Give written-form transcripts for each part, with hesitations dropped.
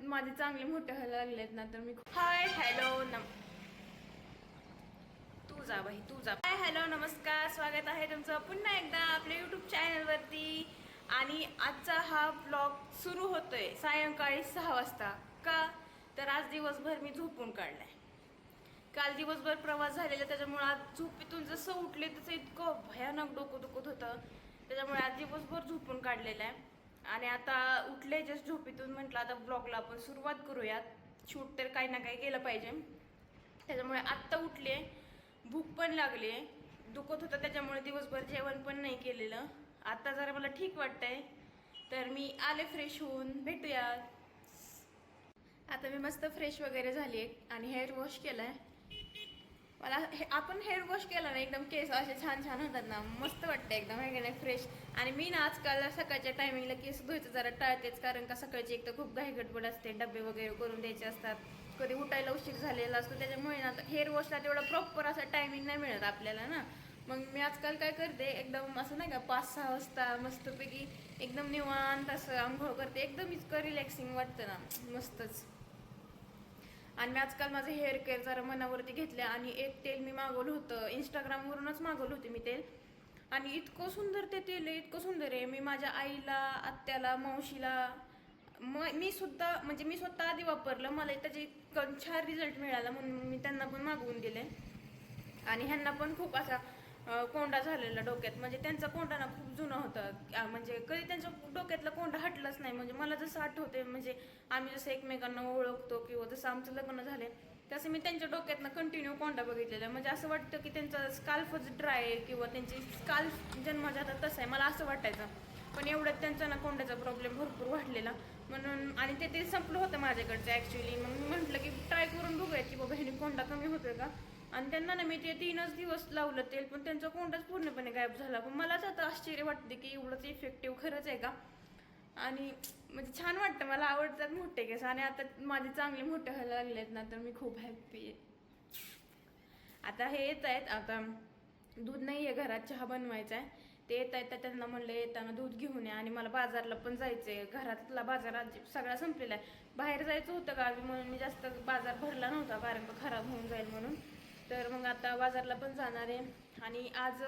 माझे चांगले मोठे व्हायला लागलेत ना, तर मी हाय हॅलो तू जा बाई तू जा. हाय हॅलो नमस्कार, स्वागत आहे तुमचं पुन्हा एकदा आपल्या यूट्यूब चॅनलवरती. आणि आजचा हा ब्लॉग सुरू होतोय सायंकाळी 6 वाजता. का तर आज दिवसभर मी झोपून काढलाय. काल दिवसभर प्रवास झालेला, त्याच्यामुळे आज झोपेतून जसं उठले तसं इतकं भयानक डोकं दुखत होतं. त्याच्यामुळे आज दिवसभर झोपून काढलेलं आहे. आणि आता उठले जस्ट झोपेतून, म्हटलं आता ब्लॉगला आपण सुरुवात करूयात. शूट तर काही ना काही केलं पाहिजे. त्याच्यामुळे आत्ता उठले, भूक पण लागली, दुखत होतं त्याच्यामुळे दिवसभर जेवण पण नाही केलेलं. आता जरा मला ठीक वाटतंय, तर मी आले फ्रेश होऊन. भेटूयात. आता मी मस्त फ्रेश वगैरे झाली आणि हेअर वॉश केलाय. मला आपण हेअर वॉश केला ना, एकदम केस असे छान छान होतात ना, मस्त वाटतं एकदम आहे का नाही फ्रेश. आणि मी ना आजकाल सकाळच्या टायमिंगला केस धुवायचं जरा टाळतेच, कारण का सकाळची एक तर खूप घाई गडबड असते, डबे वगैरे करून द्यायचे असतात, कधी उठायला उशीर झालेला असतो. त्याच्यामुळे ना हेअर वॉशला तेवढा प्रॉपर असा टायमिंग नाही मिळत आपल्याला ना. मग मी आजकाल काय करते, एकदम असं नाही का 5-6 वाजता मस्तपैकी एकदम निवांत असं आंघोळ करते. एकदम इतकं रिलॅक्सिंग वाटतं ना, मस्तच. आणि मी आजकाल माझं हेअर केअर जरा मनावरती घेतलं. आणि एक तेल मी मागवलं होतं, इंस्टाग्रामवरूनच मागवलं होते मी तेल. आणि इतकं सुंदर ते तेल आहे, इतकं सुंदर आहे. मी माझ्या आईला, आत्याला, मावशीला, मी स्वतः आधी वापरलं. मला त्याचे छान रिझल्ट मिळाला, म्हणून मी त्यांना पण मागवून दिले. आणि ह्यांना पण खूप असा कोंडा झालेला डोक्यात. म्हणजे त्यांचा कोंडा ना खूप जुना होता, म्हणजे कधी त्यांच्या डोक्यातला कोंडा हटलाच नाही. म्हणजे मला जसं आठवते, म्हणजे आम्ही जसं एकमेकांना ओळखतो किंवा जसं आमचं लग्न झाले, तसं मी त्यांच्या डोक्यातनं कंटिन्यू कोंडा बघितलेला. म्हणजे असं वाटतं की त्यांचा स्काल्फच ड्राय आहे किंवा त्यांची स्काल्फ जन्मजात तसं आहे, मला असं वाटायचं. पण एवढ्यात त्यांचा ना कोंड्याचा प्रॉब्लेम भरपूर वाढलेला. म्हणून आणि ते संपलं होतं माझ्याकडचं ॲक्च्युली. मग मी म्हटलं की ट्राय करून बघूयात की बाबा ह्याने कोंडा कमी होतोय का. आणि त्यांना ना मी ते 3च दिवस लावलं तेल, पण त्यांचा कोंडाच पूर्णपणे गायब झाला. पण मलाच आता आश्चर्य वाटते की एवढंच इफेक्टिव्ह खरंच आहे का. आणि म्हणजे छान वाटतं, मला आवडतात मोठे केस. आणि आता माझे चांगले मोठे व्हायला लागलेत ना, तर मी खूप हॅप्पी आहे. आता हे येत आहेत, आता दूध नाही आहे घरात, चहा बनवायचा आहे. ते येत आहेत, तर त्यांना म्हणलं येताना दूध घेऊन या. आणि मला बाजारला पण जायचं आहे, घरातला बाजार सगळा संपलेला आहे. बाहेर जायचं होतं गावी, म्हणून मी जास्त बाजार भरला नव्हता, कारण का खराब होऊन जाईल म्हणून. तर मग आता बाजारला पण जाणार आहे. आणि आज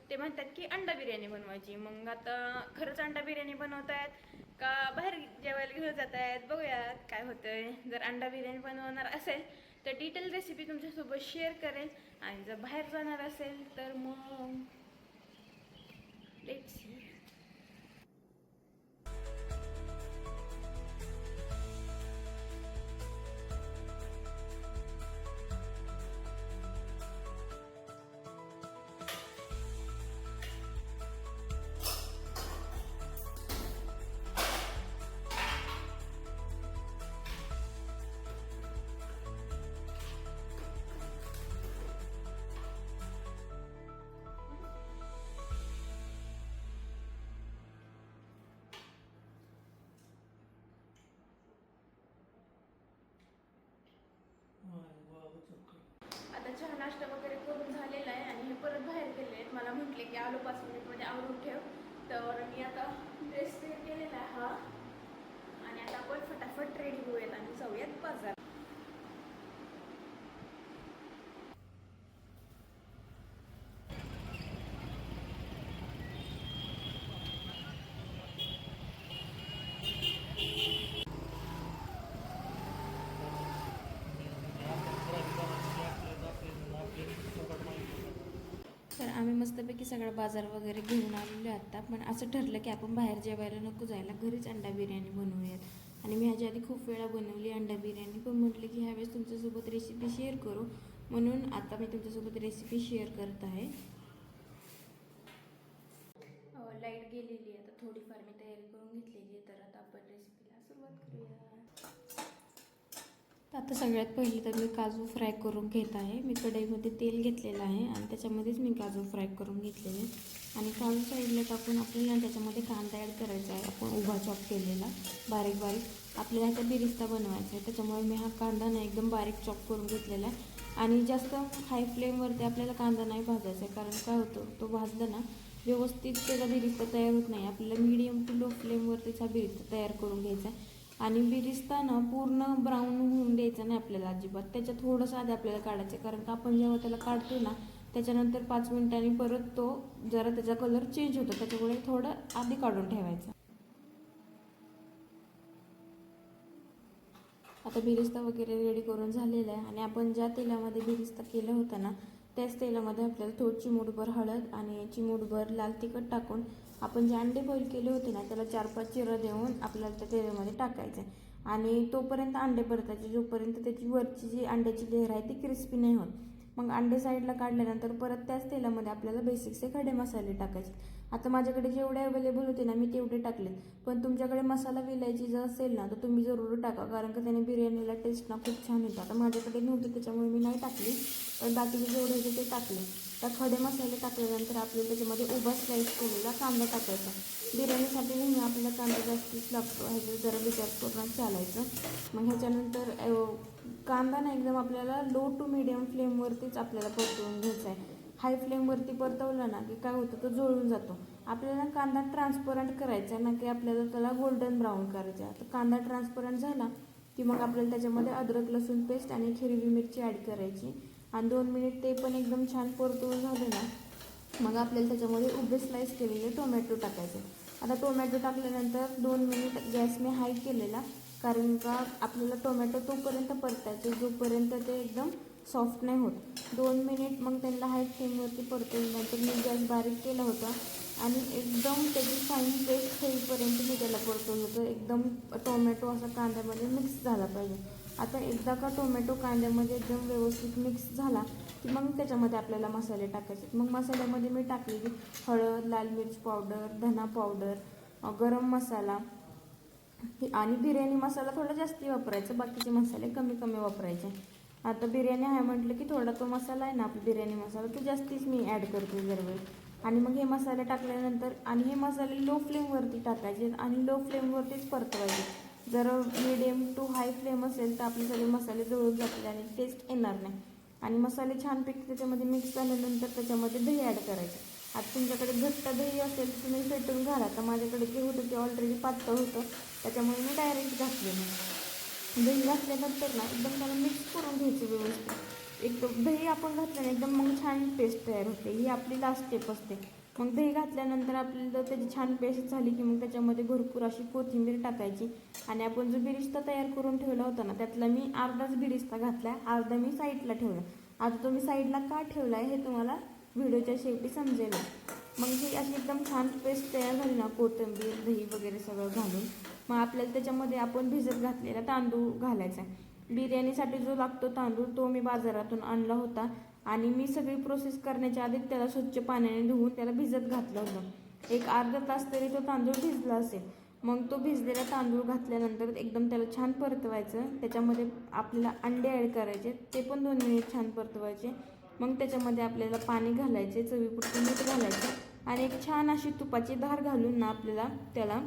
ते म्हणतात की अंडा बिर्याणी बनवायची. मग आता खरंच अंडा बिर्याणी बनवत आहेत का बाहेर जेवायला घेऊन जात आहेत, बघूयात काय होतंय. जर अंडा बिर्याणी बनवणार असेल तर डिटेल रेसिपी तुमच्यासोबत शेअर करेल. आणि जर बाहेर जाणार असेल तर मग लेट्स सी. आता चहा नाश्ता वगैरे करून झालेला आहे आणि हे परत बाहेर गेले आहेत. मला म्हटले की आलो 5 मिनिटमध्ये आवरून ठेव. तर मी आता ड्रेस केलेला आहे हा. आणि आता आपण फटाफट रेडी होऊयात आणि जाऊयात बाजार. तर आम्ही मस्तपैकी सगळा बाजार वगैरे घेऊन आलेलो आता. पण असं ठरलं की आपण बाहेर जेवायला नको जायला, घरीच अंडा बिर्याणी बनवूयात. आणि मी ह्याच्या आधी खूप वेळा बनवली अंडा बिर्याणी, पण म्हटलं की ह्यावेळेस तुमच्यासोबत रेसिपी शेअर करू, म्हणून आता मी तुमच्यासोबत रेसिपी शेअर करत आहे. लाईट गेलेली आहे, आता थोडीफार मी तयारी करून घेतलेली आहे. तर आता आपण रेसिपीला सुरुवात करूया. तर आता सगळ्यात पहिले तर मी काजू फ्राय करून घेत आहे. मी कढईमध्ये तेल घेतलेलं आहे आणि त्याच्यामध्येच मी काजू फ्राय करून घेतलेले. आणि काजू साईडला टाकून आपल्याला त्याच्यामध्ये कांदा ॲड करायचा आहे, आपण उभा चॉप केलेला बारीक बारीक. आपल्याला ह्याचा बिरिस्ता बनवायचा आहे, त्याच्यामुळे मी हा कांदा ना एकदम बारीक चॉप करून घेतलेला आहे. आणि जास्त हाय फ्लेमवरती आपल्याला कांदा नाही भाजायचा आहे, कारण काय होतं, तो भाजला ना व्यवस्थित त्याचा बिरिस्ता तयार होत नाही. आपल्याला मीडियम टू लो फ्लेमवरतीच हा बिरिस्ता तयार करून घ्यायचा आहे. आणि बिरिस्ता ना पूर्ण ब्राऊन होऊन द्यायचा नाही आपल्याला अजिबात. त्याच्यात थोडंसं आधी आपल्याला काढायचं, कारण का आपण जेव्हा त्याला काढतो ना त्याच्यानंतर 5 मिनिटांनी परत तो जरा त्याचा कलर चेंज होतो, त्याच्यामुळे थोडं आधी काढून ठेवायचं. आता बिरिस्ता वगैरे रेडी करून झालेला आहे आणि आपण ज्या तेलामध्ये बिरिस्ता केला होता ना त्याच तेलामध्ये आपल्याला थोडी चिमूटभर हळद आणि चिमूटभर लाल तिखट टाकून आपण जे अंडे बॉईल केले होते ना त्याला 4-5 चिरं देऊन आपल्याला त्या तेलामध्ये टाकायचं आहे. आणि तोपर्यंत अंडे परतायचे जोपर्यंत त्याची वरची जी अंड्याची लेअर आहे ती क्रिस्पी नाही होत. मग अंडे साईडला काढल्यानंतर परत त्याच तेलामध्ये आपल्याला बेसिकचे खडे मसाले टाकायचे. आता माझ्याकडे जेवढे अवेलेबल होते ना मी तेवढे टाकले, पण तुमच्याकडे मसाला विलायची जर असेल ना तर तुम्ही जरूर टाका, कारण का त्याने बिर्याणीला टेस्ट ना खूप छान येतं. आता माझ्याकडे नव्हते त्याच्यामुळे मी नाही टाकली, पण बाकीचे जेवढे होते ते टाकले. तर खडे मसाले टाकल्यानंतर आपल्याला त्याच्यामध्ये उभा स्लाईस केलेला कांदा टाकायचा. बिर्याणीसाठी नेहमी आपल्याला कांदा जास्तीच लागतो, ह्याचं जरा विचार करून चालायचं. मग ह्याच्यानंतर कांदा ना एकदम आपल्याला लो टू मिडियम फ्लेमवरतीच आपल्याला परतवून घ्यायचा आहे. हाय फ्लेमवरती परतवला ना की काय होतं, तो जळून जातो. आपल्याला कांदा ट्रान्सपरंट करायचा आहे ना की आपल्याला त्याला गोल्डन ब्राऊन करायचा आहे. तर कांदा ट्रान्सपरंट झाला की मग आपल्याला त्याच्यामध्ये अद्रक लसूण पेस्ट आणि हिरवी मिरची ॲड करायची आणि 2 मिनिट ते पण एकदम छान परतवून झाले ना मग आपल्याला त्याच्यामध्ये उभे स्लाईस केलेले टोमॅटो टाकायचे. आता टोमॅटो टाकल्यानंतर 2 मिनिट गॅस मी हाय केलेला, कारण का आपल्याला टोमॅटो तोपर्यंत परतायचे जोपर्यंत ते एकदम सॉफ्ट नाही होत. 2 मिनिट मग त्यांना हाय फ्लेमवरती परतवल्यानंतर मी गॅस बारीक केला होता आणि एकदम त्याची फाईन पेस्ट होईपर्यंत मी त्याला परतवलं होतं. एकदम टोमॅटो असा कांद्यामध्ये मिक्स झाला पाहिजे. आता एकदा का टोमॅटो कांद्यामध्ये एकदम व्यवस्थित मिक्स झाला की मग त्याच्यामध्ये आपल्याला मसाले टाकायचे. मग मसाल्यामध्ये मी टाकलेली हळद, लाल मिर्च पावडर, धना पावडर, गरम मसाला आणि बिर्याणी मसाला थोडा जास्ती वापरायचा, बाकीचे मसाले कमी कमी वापरायचे. आता बिर्याणी आहे म्हटलं की थोडा तो मसाला आहे ना आपला बिर्याणी मसाला तो जास्तीच मी ॲड करते दरवेळी. आणि मग हे मसाले टाकल्यानंतर आणि हे मसाले लो फ्लेमवरती टाकायचे आणि लो फ्लेमवरतीच परतवायचे. जर मिडियम टू हाय फ्लेम असेल तर आपले सगळे मसाले जळून जातील आणि टेस्ट येणार नाही. आणि मसाले छानपैकी त्याच्यामध्ये मिक्स झाल्यानंतर त्याच्यामध्ये दही ॲड करायचं. आता तुमच्याकडे घट्ट दही असेल तर तुम्ही फेटून घाला. तर माझ्याकडे जे होतं ते ऑलरेडी पातळ होतं त्याच्यामुळे मी डायरेक्ट घातले नाही. दही घातल्यानंतर ना एकदम त्याला मिक्स करून घ्यायचं व्यवस्थित. एकदम दही आपण घातल्याने एकदम मग छान पेस्ट तयार होते, ही आपली लास्ट स्टेप असते. मग दही घातल्यानंतर आपल्याला त्याची छान पेस्ट झाली की मग त्याच्यामध्ये भरपूर अशी कोथिंबीर टाकायची. आणि आपण जो बिरिस्ता तयार करून ठेवला होता ना त्यातला मी अर्धाच बिरिस्ता घातला आहे, अर्धा मी साईडला ठेवला. आता तो मी साईडला का ठेवला आहे हे तुम्हाला व्हिडिओच्या शेवटी समजेल. मग ही अशी एकदम छान पेस्ट तयार झाली ना कोथिंबीर दही वगैरे सगळं घालून, मग आपल्याला त्याच्यामध्ये आपण भिजत घातलेला तांदूळ घालायचा आहे. बिर्याणीसाठी जो लागतो तांदूळ तो मी बाजारातून आणला होता आणि मी सगळी प्रोसेस करण्याच्या आधी त्याला स्वच्छ पाण्याने धुवून त्याला भिजत घातलं होतं. एक अर्धा तास तरी तो तांदूळ भिजला असेल. मग तो भिजलेला तांदूळ घातल्यानंतर एकदम त्याला छान परतवायचं. त्याच्यामध्ये आपल्याला अंडे ॲड करायचे, ते पण 2 मिनिट छान परतवायचे. मग त्याच्यामध्ये आपल्याला पाणी घालायचे, चवीपुरतं मीठ घालायचं आणि एक छान अशी तुपाची धार घालून ना आपल्याला त्याला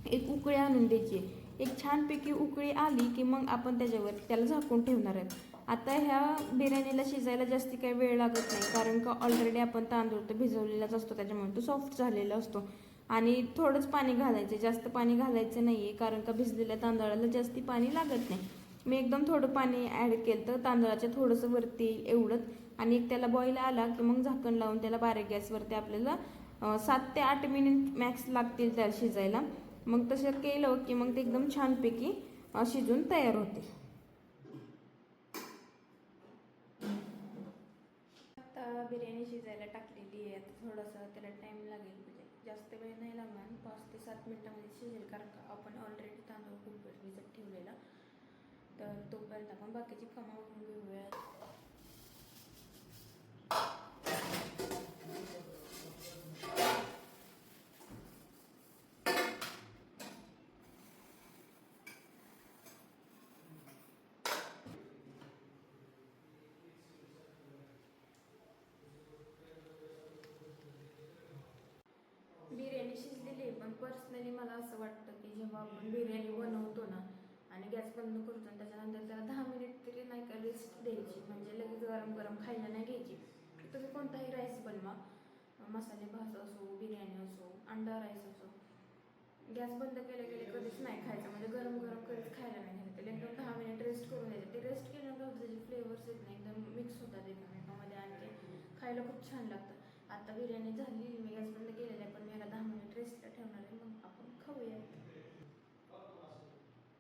एक उकळी आणून द्यायची. एक छानपैकी उकळी आली की मग आपण त्याच्यावर त्याला झाकून ठेवणार आहेत. आता ह्या बिर्याणीला शिजायला जास्ती काही वेळ लागत नाही, कारण का ऑलरेडी आपण तांदूळ तर भिजवलेलाच असतो त्याच्यामुळे तो सॉफ्ट झालेला असतो. आणि थोडंच पाणी घालायचं, जास्त पाणी घालायचं नाही आहे, कारण का भिजलेल्या तांदळाला जास्ती पाणी लागत नाही. मी एकदम थोडं पाणी ॲड केलं तर तांदळाच्या थोडंसं वरती एवढंच. आणि एक त्याला बॉईल आला की मग झाकण लावून त्याला बारीक गॅसवरती आपल्याला 7 ते 8 मिनिट मॅक्स लागतील त्याला शिजायला. मग तसं केलं की मग ते एकदम छानपैकी शिजून तयार होते. आता बिर्याणी शिजायला टाकलेली आहे. आता थोडंसं त्याला टाईम लागेल, म्हणजे जास्त वेळ नाही लागणार, 5 ते 7 मिनिटांमध्ये शिजेल, कारण का आपण ऑलरेडी तांदूळ खूप वेळ भिजत ठेवलेला. तर तोपर्यंत आपण बाकीची कामं करून घेऊया. बिर्याणी शिजलेली आहे, पण पर्सनली मला असं वाटतं की जेव्हा आपण बिर्याणी बनवतो ना आणि गॅस बंद करतो आणि त्याच्यानंतर त्याला 10 मिनिट तरी नाही का रेस्ट द्यायची, म्हणजे लगेच गरम गरम खायला नाही घ्यायची. तुम्ही कोणताही राईस बनवा, मसाले भात असो, बिर्याणी असो, अंडा राईस असो, गॅस बंद केले गेले कधीच नाही खायचं, म्हणजे गरम गरम कधीच खायला नाही घ्यायचं. त्याला एकदम 10 मिनिट रेस्ट करून द्यायचं. ते रेस्ट केल्यानंतर त्याचे फ्लेवर्स येत नाही, एकदम मिक्स होतात एकमेकांमध्ये आणि ते खायला खूप छान लागतं. आता बिर्याणी झाली, मी गॅस बंद केलेला आहे, पण मी याला 10 मिनिट रेस्टला ठेवणार आहे, मग आपण खाऊयात.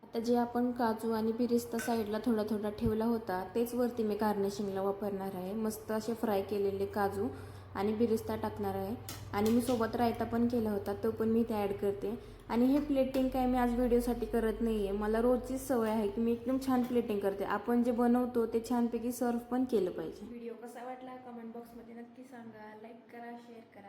आता जे आपण काजू आणि बिरिस्ता साईडला थोडा थोडा ठेवला होता तेच वरती मी गार्निशिंगला वापरणार आहे. मस्त असे फ्राय केलेले काजू आणि बिरिस्ता टाकणार आहे आणि मी सोबत रायता पण केला होता, तो पण मी इथे ॲड करते. आणि हे प्लेटिंग काय मी आज व्हिडिओसाठी करत नाही आहे, मला रोजचीच सवय आहे की मी एकदम छान प्लेटिंग करते. आपण जे बनवतो ते छानपैकी सर्व पण केलं पाहिजे. व्हिडिओ कसा वाटला कमेंट बॉक्समध्ये नक्की सांगा, लाईक करा, शेअर करा.